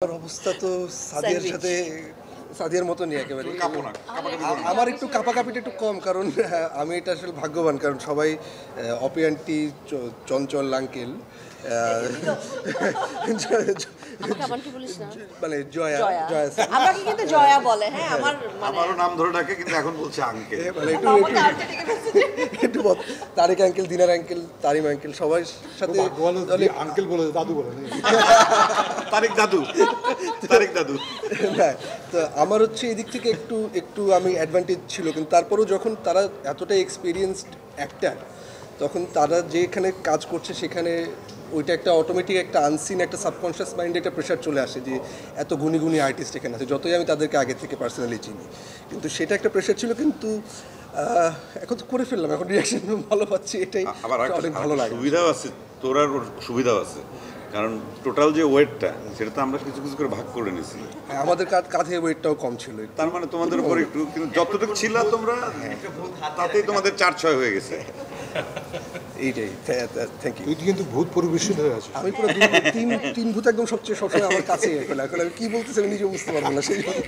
আমার অবস্থা তো সাদিয়ার সাথে সাদিয়ার মতনই একেবারে। আমার একটু কাঁপাকাঁপিটা একটু কম, কারণ আমি এটা আসলে ভাগ্যবান, কারণ সবাই অপি আন্টি, চঞ্চল আঙ্কেল, মানে জয়া জয়া স্যার, আমাকে কিন্তু জয়া বলে। হ্যাঁ, আমার আমারও নাম ধরে ডাকে, কিন্তু এখন বলছে আঙ্কেল। মানে একটু তারেক আঙ্কেল, দিনার আঙ্কেল, তারিম আঙ্কেল, সবার সাথে আঙ্কেল বলে দাদু বলে তারেক দাদু, তারেক দাদু। হ্যাঁ, তো আমার হচ্ছে এদিক থেকে একটু একটু আমি অ্যাডভান্টেজ ছিল, কিন্তু তারপরেও যখন তারা এতটাই এক্সপিরিয়েন্সড অ্যাক্টার, তখন তারা যেখানে কাজ করছে সেখানে ওইটা একটা অটোমেটিক একটা আনসিন একটা সাবকনশিয়াস মাইন্ডে একটা প্রেশার চলে আসে যে এত গুণী গুণী আর্টিস্ট এখানে আছে, যতই আমি তাদেরকে আগে থেকে পার্সোনালি চিনি, কিন্তু সেটা একটা প্রেশার ছিল। কিন্তু এখন তো করে ফেললাম, এখন রিয়াকশন ভালো পাচ্ছি, এটাই আবার অনেক ভালো লাগে। সুবিধাও আছে, তোর আর ওর সুবিধাও আছে, কারণ টোটাল যে ওয়েটটা সেটা তো আমরা কিছু কিছু করে ভাগ করে নিছি। হ্যাঁ, আমাদের কাঁধে ওয়েটটাও কম ছিল, তার মানে তোমাদের উপর একটু, কিন্তু যতটুকু ছিল তোমরা তাতেই তোমাদের 4-6 হয়ে গেছে। এইটাই। Thank you. এটি কিন্তু ভূত পরিবেশিত হয়ে আছে। আমি পুরো তিন ভূত একদম সবসময় আমার কাছেই, এখন আমি কী বলতেছি আমি নিজেও বুঝতে পারবো না, সেই জন্য।